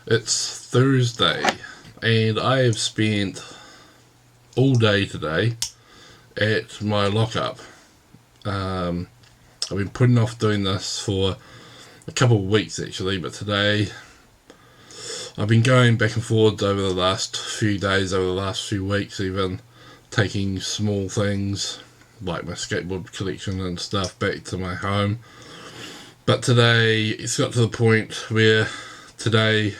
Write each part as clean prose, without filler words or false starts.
It's Thursday, and I have spent all day today at my lockup. I've been putting off doing this for a couple of weeks actually, but today I've been going back and forwards over the last few days, over the last few weeks even, taking small things like my skateboard collection and stuff back to my home. But today it's got to the point where today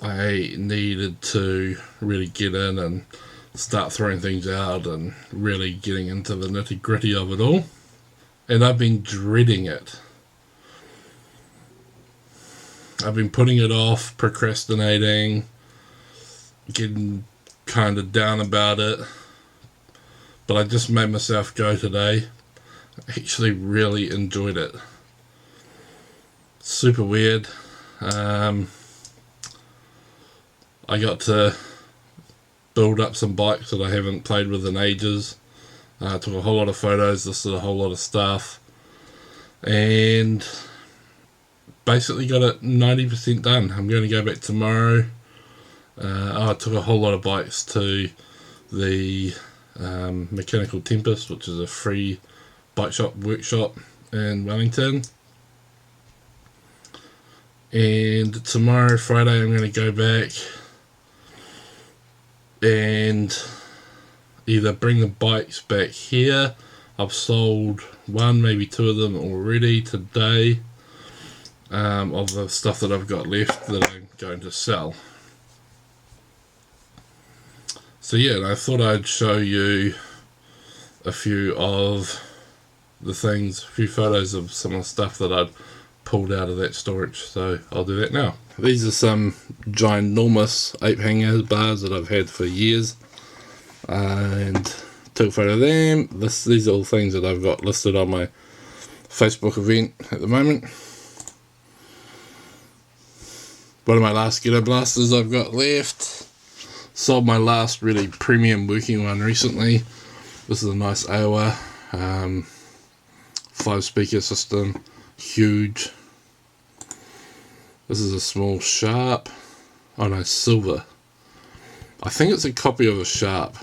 I needed to really get in and start throwing things out and really getting into the nitty gritty of it all. And I've been dreading it. I've been putting it off, procrastinating, getting kind of down about it. But I just made myself go today. I actually really enjoyed it. Super weird. I got to build up some bikes that I haven't played with in ages. Took a whole lot of photos, listed a whole lot of stuff, and basically got it 90% done. I'm going to go back tomorrow. I took a whole lot of bikes to the Mechanical Tempest, which is a free bike shop workshop in Wellington. And tomorrow, Friday, I'm going to go back and either bring the bikes back here. I've sold one, maybe two of them already today, of the stuff that I've got left that I'm going to sell. So yeah, and I thought I'd show you a few of the things, a few photos of some of the stuff that I'd pulled out of that storage, so I'll do that now. These are some ginormous ape hanger bars that I've had for years, and took a photo of them. These are all things that I've got listed on my Facebook event at the moment. One of my last ghetto blasters I've got left. Sold my last really premium working one recently. This is a nice AOA 5-speaker system, huge. This is a small Sharp. Oh no, silver. I think it's a copy of a Sharp.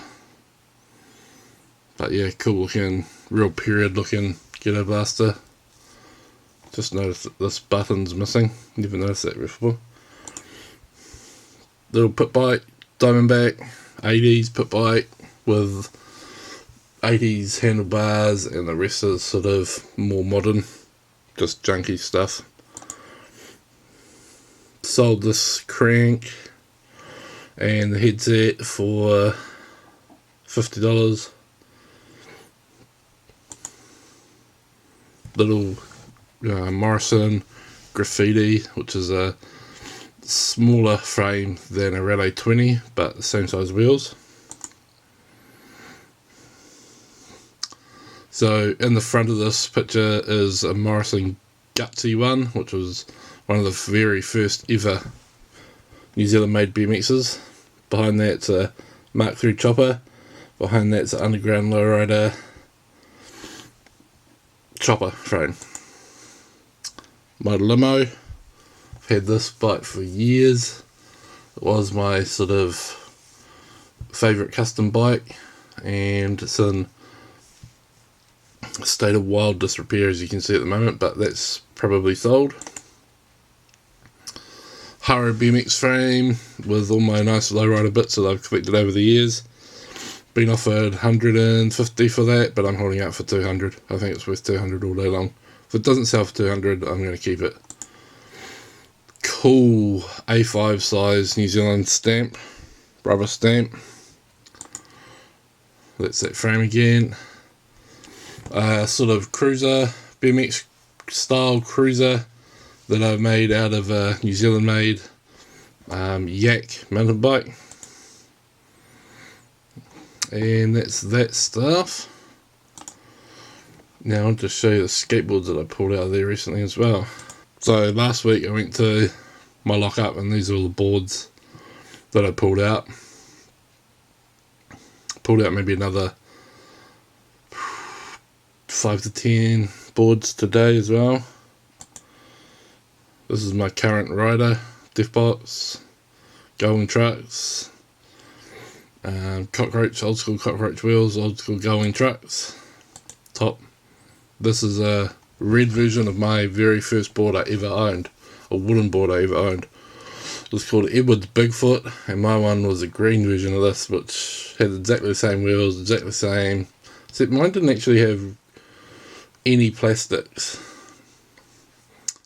But yeah, cool looking, real period looking ghetto blaster. Just noticed that this button's missing. Never noticed that before. Little pit bike, Diamondback, 80s pit bike with 80s handlebars, and the rest is sort of more modern, just junky stuff. Sold this crank and the headset for $50. Little Morrison Graffiti, which is a smaller frame than a Rally 20, but the same size wheels. So in the front of this picture is a Morrison Gutsy one, which was one of the very first ever New Zealand made BMXs. Behind that's a Mark III chopper. Behind that's an underground lowrider chopper frame. My limo, I've had this bike for years. It was my sort of favourite custom bike, and it's in a state of wild disrepair as you can see at the moment, but that's probably sold. Haro BMX frame with all my nice lowrider bits that I've collected over the years. Been offered $150 for that, but I'm holding out for $200. I think it's worth $200 all day long. If it doesn't sell for $200, I'm going to keep it. Cool A5 size New Zealand stamp, rubber stamp. That's that frame again. Sort of cruiser, BMX style cruiser that I've made out of a New Zealand made Yak mountain bike. And that's that stuff. Now I'll just show you the skateboards that I pulled out of there recently as well. So last week I went to my lockup and these are all the boards that I pulled out. Pulled out maybe another 5 to 10 boards today as well. This is my current rider, diff box, going trucks, cockroach, old school cockroach wheels, old school going trucks, top. This is a red version of my very first board I ever owned, a wooden board I ever owned. It was called Edward's Bigfoot, and my one was a green version of this, which had exactly the same wheels, exactly the same, except mine didn't actually have any plastics,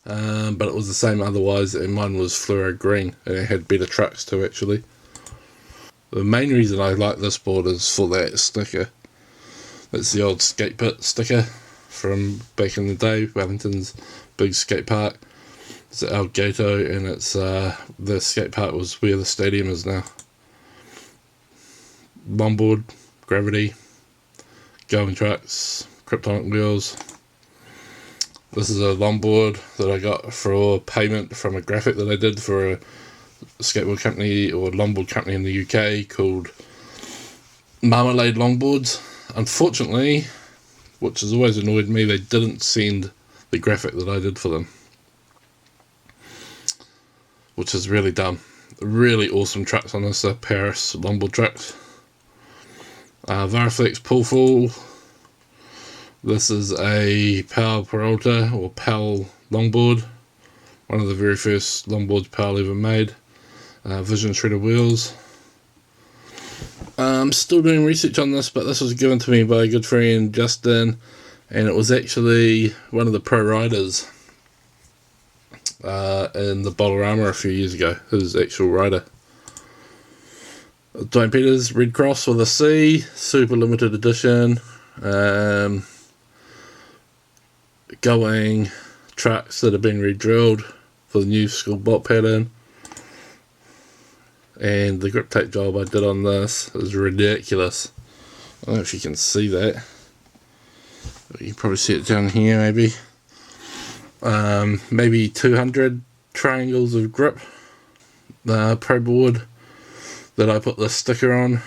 but it was the same otherwise, and mine was fluoro green, and it had better trucks too actually. The main reason I like this board is for that sticker. That's the old skate pit sticker from back in the day, Wellington's big skate park. It's at El Gato, and it's the skate park was where the stadium is now. Longboard, gravity, going trucks, kryptonic wheels. This is a longboard that I got for payment from a graphic that I did for a skateboard company or longboard company in the UK called Marmalade Longboards. Unfortunately, which has always annoyed me, they didn't send the graphic that I did for them, which is really dumb. Really awesome trucks on this, Paris longboard trucks. Variflex pull full. This is a Powell Peralta or Powell longboard, one of the very first longboards Powell ever made. Vision shredder wheels. I'm still doing research on this, but this was given to me by a good friend Justin, and it was actually one of the pro riders in the Bolorama a few years ago, his actual rider. Dwayne Peters, Red Cross with a C, super limited edition, going trucks that have been re-drilled for the new school bot pattern, and the grip tape job I did on this is ridiculous. I don't know if you can see that, you can probably see it down here maybe. Maybe 200 triangles of grip. Pro board that I put the sticker on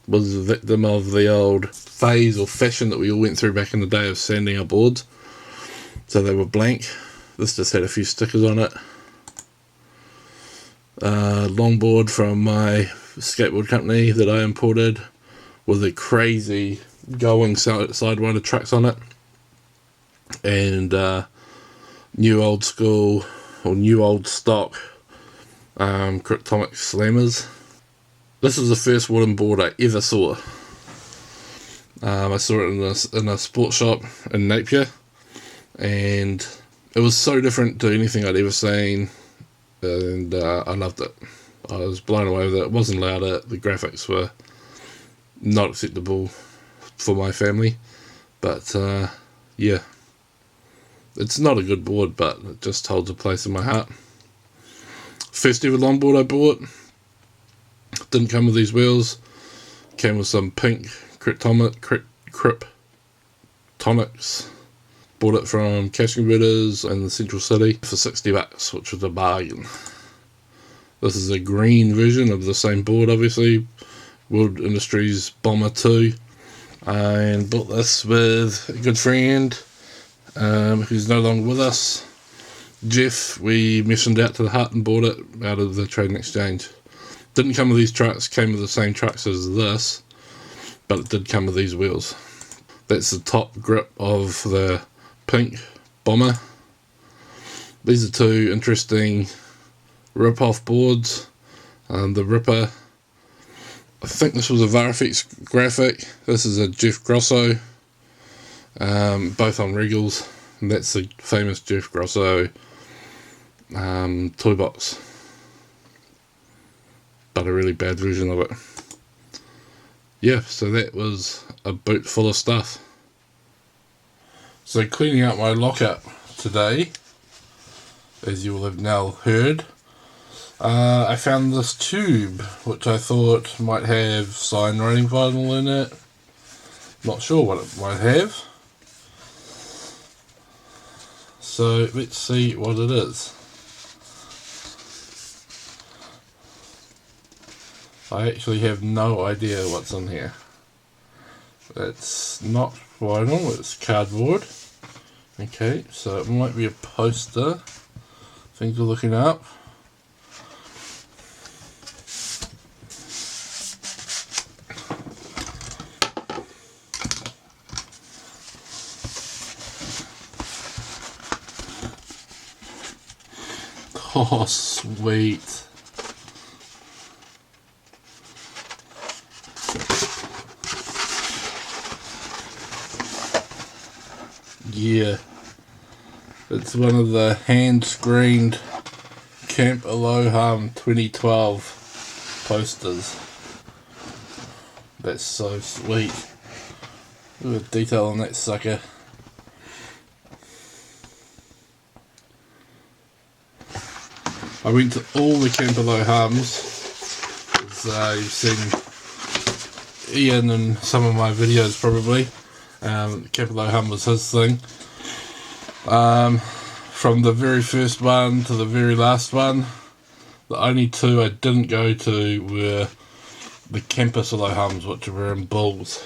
was a victim of the old phase or fashion that we all went through back in the day of sanding our boards, so they were blank. This just had a few stickers on it. Longboard from my skateboard company that I imported with a crazy going sidewinder tracks on it, and new old school or new old stock kryptonic slammers. This was the first wooden board I ever saw. I saw it in a sports shop in Napier, and it was so different to anything I'd ever seen, and I loved it. I was blown away with it. It wasn't louder, the graphics were not acceptable for my family, but yeah, it's not a good board, but it just holds a place in my heart. First ever longboard I bought didn't come with these wheels, came with some pink kryptonics. Bought it from Cash Converters in the Central City for $60, which was a bargain. This is a green version of the same board, obviously, World Industries Bomber 2, and bought this with a good friend who's no longer with us, Jeff. We missioned out to the hut and bought it out of the trade and exchange. Didn't come with these trucks, came with the same trucks as this, but it did come with these wheels. That's the top grip of the pink Bomber. These are two interesting rip-off boards. The Ripper, I think this was a Variflex graphic. This is a Jeff Grosso, both on Regals, and that's the famous Jeff Grosso toy box, but a really bad version of it. Yeah, so that was a boot full of stuff. So cleaning out my lockup today, as you will have now heard, I found this tube which I thought might have sign writing vinyl in it. Not sure what it might have. So let's see what it is. I actually have no idea what's in here. It's not vinyl, it's cardboard. Okay, so it might be a poster Things are looking up. Oh, sweet. Yeah. It's one of the hand-screened Camp Aloha 2012 posters. That's so sweet. Look at the detail on that sucker. I went to all the Camp Alohams. You've seen Ian in some of my videos probably. Camp Aloham was his thing. From the very first one to the very last one, the only two I didn't go to were the campus Alohams, which were in Bulls.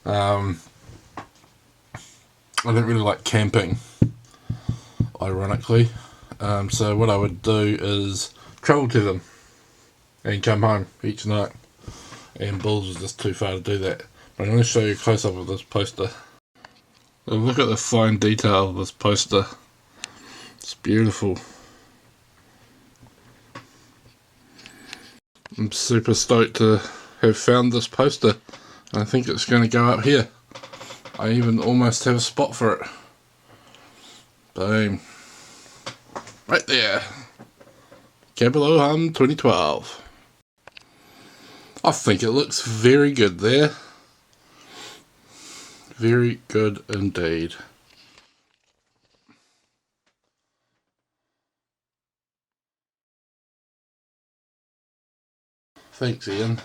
I didn't really like camping, ironically. So what I would do is travel to them and come home each night. And Bulls was just too far to do that. But I'm going to show you a close-up of this poster. So look at the fine detail of this poster. It's beautiful. I'm super stoked to have found this poster. I think it's going to go up here. I even almost have a spot for it. Boom. Right there. Camp Aloha 2012. I think it looks very good there. Very good indeed. Thanks, Ian.